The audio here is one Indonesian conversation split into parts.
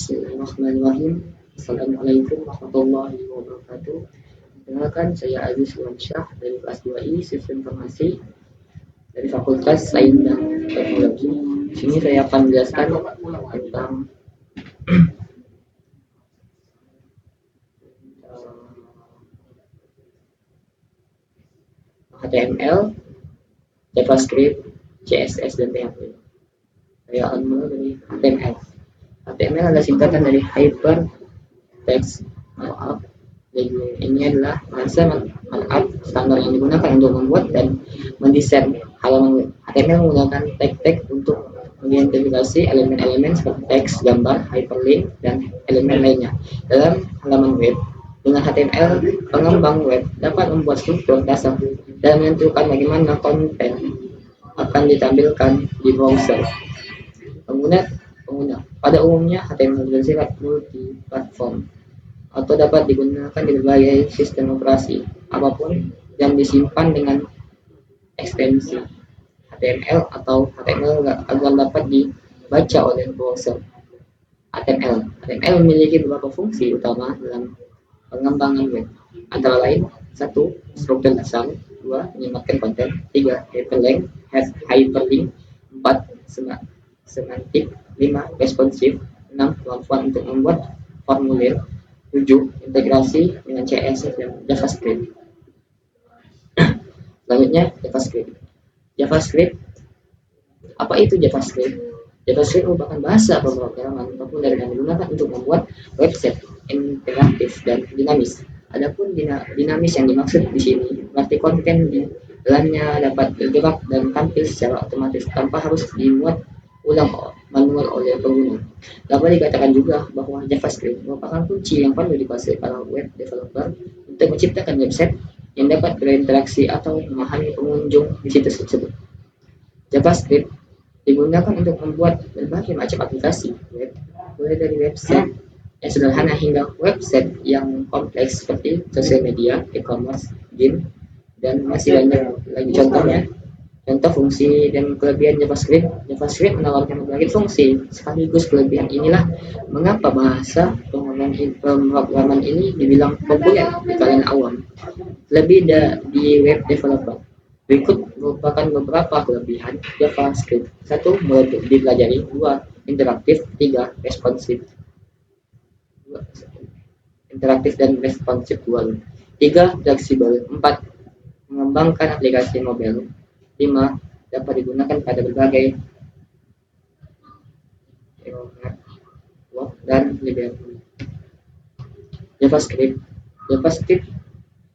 Bismillahirrahmanirrahim. Assalamualaikum warahmatullahi wabarakatuh. Perkenalkan, saya Aziz Syah dari kelas 2I Sistem Informasi dari Fakultas Sains dan Teknologi. Di sini saya akan menjelaskan tentang HTML, JavaScript, CSS, dan PHP. Saya akan mulai dari HTML. HTML adalah singkatan dari Hypertext Markup. Jadi ini adalah bahasa markup standar yang digunakan untuk membuat dan mendesain halaman web. HTML menggunakan tag-tag untuk mengidentifikasi elemen-elemen seperti teks, gambar, hyperlink, dan elemen lainnya dalam halaman web. Dengan HTML, pengembang web dapat membuat struktur dasar dan menentukan bagaimana konten akan ditampilkan di browser. Pengguna pada umumnya HTML bersifat multi-platform atau dapat digunakan di berbagai sistem operasi apapun yang disimpan dengan ekstensi HTML atau HTML agar dapat dibaca oleh browser. HTML memiliki beberapa fungsi utama dalam pengembangan web, antara lain 1. Struktur dasar, 2. Menyematkan konten, 3. Hyperlink, 4. Semantik, 5. Responsif, 6. Kemampuan untuk membuat formulir, 7. Integrasi dengan CSS dan JavaScript. Selanjutnya JavaScript. Apa itu JavaScript? JavaScript merupakan bahasa pemrograman populer yang digunakan untuk membuat website interaktif dan dinamis. Adapun dinamis yang dimaksud di sini berarti konten di dalamnya dapat bergerak dan tampil secara otomatis tanpa harus dimuat ulang manual oleh pengguna. Dapat dikatakan juga bahwa JavaScript merupakan kunci yang perlu dikuasai para web developer untuk menciptakan website yang dapat berinteraksi atau memahami pengunjung di situs tersebut. JavaScript digunakan untuk membuat berbagai macam aplikasi web, mulai dari website yang sederhana hingga website yang kompleks seperti sosial media, e-commerce, game, dan masih banyak lagi contohnya. Contoh fungsi dan kelebihan JavaScript menawarkan berbagai fungsi sekaligus kelebihan inilah mengapa bahasa pemrograman ini dibilang populer di kalangan awam, lebih di web developer. Berikut merupakan beberapa kelebihan JavaScript. 1. Mudah dipelajari, 2. Interaktif, 3. Responsif. Interaktif dan responsif 2. 3. Fleksibel, 4. Mengembangkan aplikasi mobile, 5. Dapat digunakan pada berbagai web dan library. JavaScript.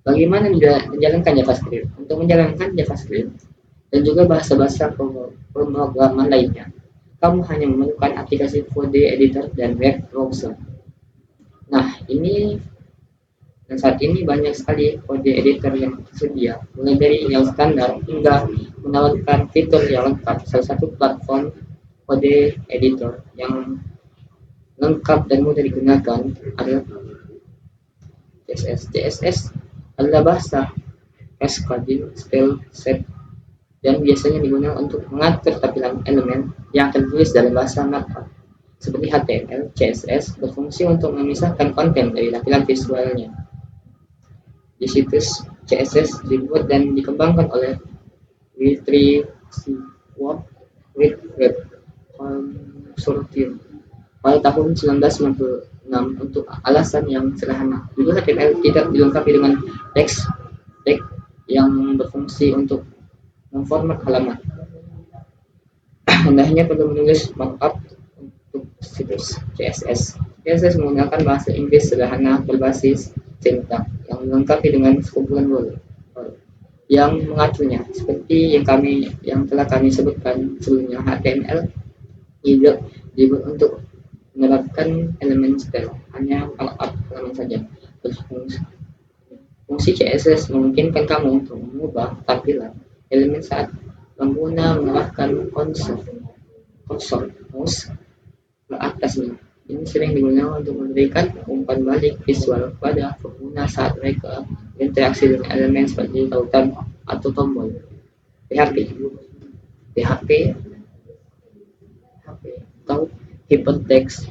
Bagaimana menjalankan JavaScript? Untuk menjalankan JavaScript dan juga bahasa-bahasa pemrograman lainnya, kamu hanya memerlukan aplikasi kode editor dan web browser. Nah, saat ini banyak sekali kode editor yang tersedia, mulai dari yang standar hingga menawarkan fitur yang lengkap. Salah satu platform kode editor yang lengkap dan mudah digunakan adalah CSS adalah bahasa cascading style set dan biasanya digunakan untuk mengatur tampilan elemen yang tertulis dalam bahasa markup. Seperti HTML, CSS berfungsi untuk memisahkan konten dari tampilan visualnya. Di situs CSS dibuat dan dikembangkan oleh W3C World Wide Web Consortium pada tahun 1996 untuk alasan yang sederhana. Dulu HTML tidak dilengkapi dengan teks yang berfungsi untuk memformat halaman. Anda hanya perlu menulis markup untuk situs CSS. CSS menggunakan bahasa Inggris sederhana berbasis sintak yang dilengkapi dengan sekumpulan rule yang mengaturnya. Seperti yang telah kami sebutkan sebelumnya, HTML juga dibuat untuk menerapkan elemen style, hanya markup halaman saja. Fungsi CSS memungkinkan kamu untuk mengubah tampilan elemen saat pengguna mengarahkan konsol mouse ke atasnya. Ini sering digunakan untuk memberikan umpan balik visual pada pengguna saat mereka berinteraksi dengan elemen seperti tautan atau tombol. PHP atau hypertext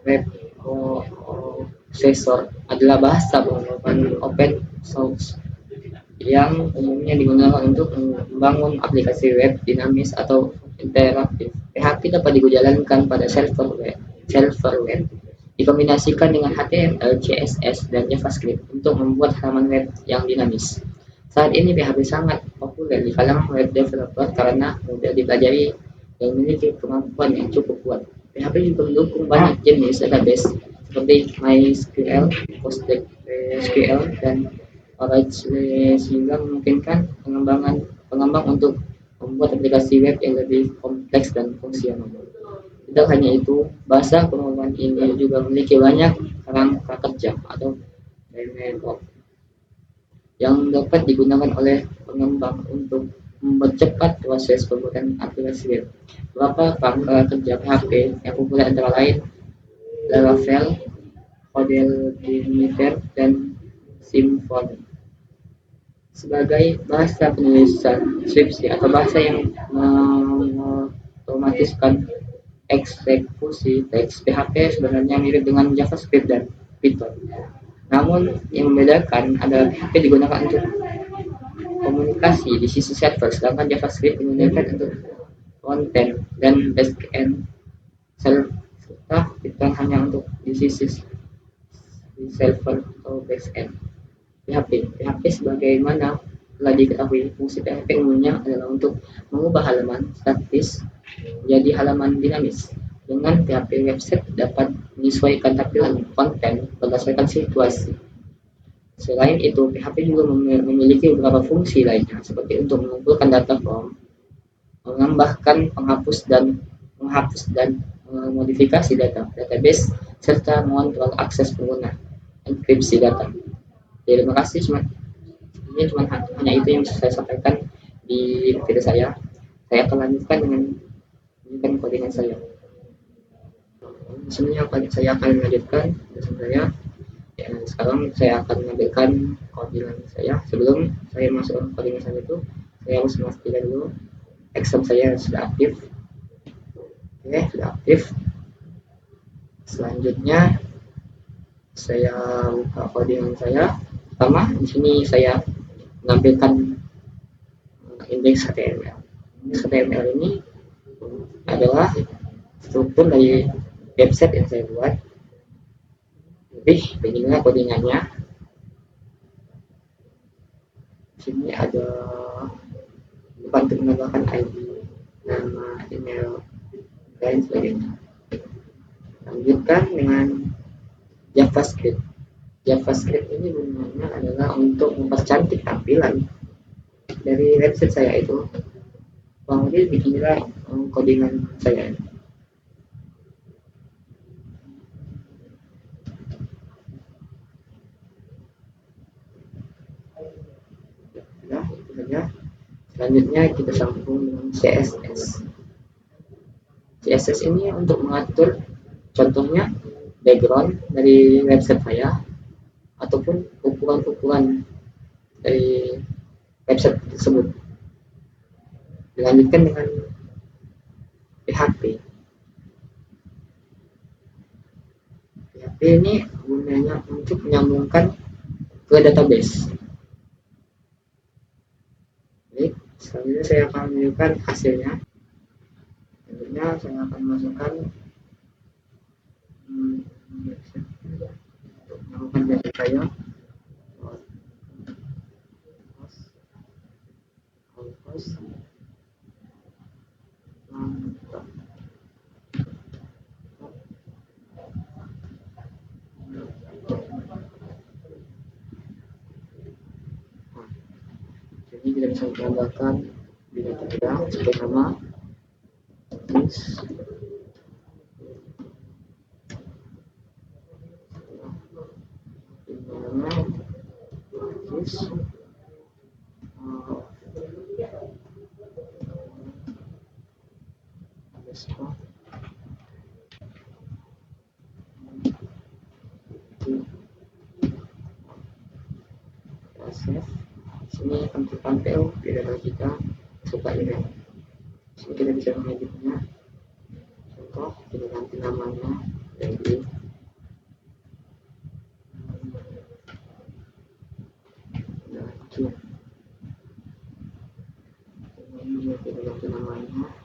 web processor adalah bahasa pemrograman open source yang umumnya digunakan untuk membangun aplikasi web dinamis atau interaktif. PHP dapat dijalankan pada server web dikombinasikan dengan HTML, CSS, dan JavaScript untuk membuat halaman web yang dinamis. Saat ini PHP sangat populer di kalangan web developer karena mudah dipelajari dan memiliki kemampuan yang cukup kuat. PHP juga mendukung banyak jenis database seperti MySQL, PostgreSQL, dan Oracle sehingga memungkinkan pengembang untuk membuat aplikasi web yang lebih kompleks dan fungsional. Tidak hanya itu, bahasa pemrograman ini juga memiliki banyak kerangka kerja atau framework yang dapat digunakan oleh pengembang untuk mempercepat proses pembuatan aplikasi web. Beberapa kerangka kerja PHP yang populer antara lain Laravel, Codelinifer, dan Symfony. Sebagai bahasa penulisan skripsi atau bahasa yang mengotomatiskan eksekusi teks, PHP sebenarnya mirip dengan JavaScript dan Python. Namun yang membedakan adalah PHP digunakan untuk komunikasi di sisi server, sedangkan JavaScript digunakan untuk frontend dan backend serta Python hanya untuk di sisi server atau backend. PHP sebagaimana telah diketahui, fungsi PHP umumnya adalah untuk mengubah halaman statis menjadi halaman dinamis. Dengan PHP, website dapat menyesuaikan tampilan konten berdasarkan situasi. Selain itu, PHP juga memiliki beberapa fungsi lainnya, seperti untuk mengumpulkan data form, menambahkan, menghapus dan memodifikasi database, serta mengontrol akses pengguna, enkripsi data. Terima kasih, ini cuma hanya itu yang bisa saya sampaikan di video saya. Saya akan lanjutkan dengan codingan saya. Sebenarnya saya akan melanjutkan dosen saya. Ya, sekarang saya akan mengambilkan codingan saya. Sebelum saya masuk codingan saya itu, saya harus memastikan dulu exam saya sudah aktif. Oke, sudah aktif. Selanjutnya saya buka codingan saya. Pertama, di sini saya menampilkan indeks HTML. Indeks HTML ini adalah struktur dari website yang saya buat. Lebih beginilah codingannya. Di sini ada bantu menambahkan ID, nama, email, dan sebagainya. Lanjutkan dengan JavaScript. JavaScript ini gunanya adalah untuk mempercantik tampilan dari website saya itu. Kurang lebih beginilah codingan saya. Nah, itu saja. Selanjutnya kita sambung dengan CSS. CSS ini untuk mengatur contohnya background dari website saya ataupun ukuran-ukuran dari website tersebut. Dilanjutkan dengan PHP. PHP ini gunanya untuk menyambungkan ke database. Baik, selanjutnya saya akan menunjukkan hasilnya. Selanjutnya saya akan masukkan untuk menyambungkan data saya. Jadi kita bisa menambahkan bidang kita sebagai nama sini akan tertampil di data kita suka ini. Sini kita bisa mengeditnya. Contoh kita ganti namanya Jadi lanjut ini waktu namanya